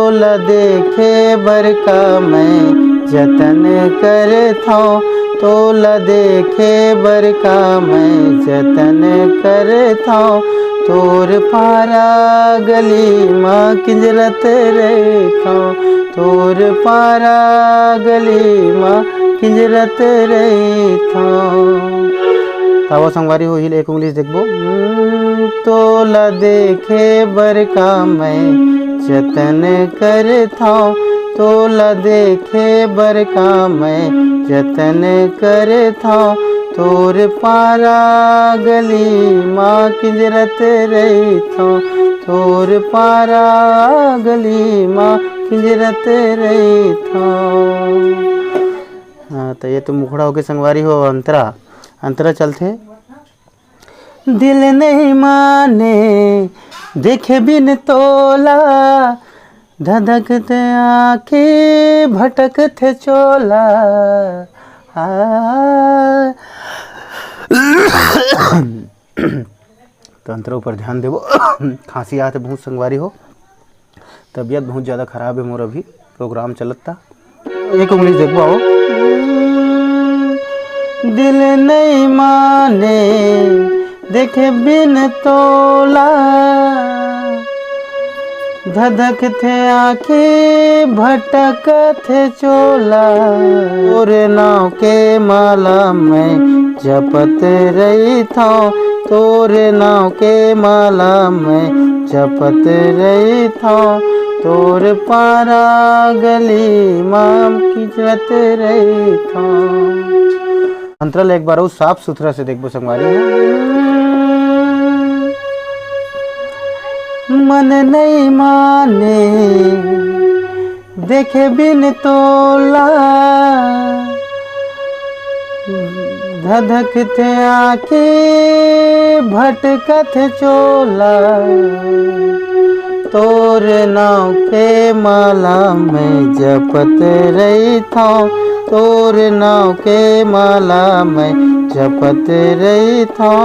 तोला देखे बरका मैं जतन करता तोला देखे बरका मैं जतन करता तोर पारा गली माँ किंजरत रहता तोर पारा गली माँ किंजरत रहता। तावा संगवारी हो हिल एक उंगली देखबो। तोला देखे बरका मैं जतन करता तोला देखे बरका मैं जतन करता तोर पारा गली माँ किंजरत रहता तोर पारा गली माँ किंजरत रहता। हाँ तो ये तो मुखड़ा होके संगवारी हो अंतरा अंतरा चलते। दिल नहीं माने देखे बिन तोला धधकते आँखें भटकते चोला। तो अंतरा ऊपर ध्यान देवो। खांसी आते बहुत संगवारी हो तबीयत बहुत ज़्यादा खराब है मोर अभी प्रोग्राम चलता। एक उंगली देखो आओ। दिल नहीं माने देखे बिन तोला धधकते आँखें भटकते चोला। तोर नाव के माला मैं जपत रही था तोर नाव के माला मैं जपत रही था तोर पारा गली माँ किंजरत रही था। अंतराल एक बार साफ सुथरा से देखबो संगवारी। मन नहीं माने देखे बिन तोला धधकते आँखें भटकत चोला। तोर नाव के माला में जपत रही था तोर नाव के माला में जपत रही था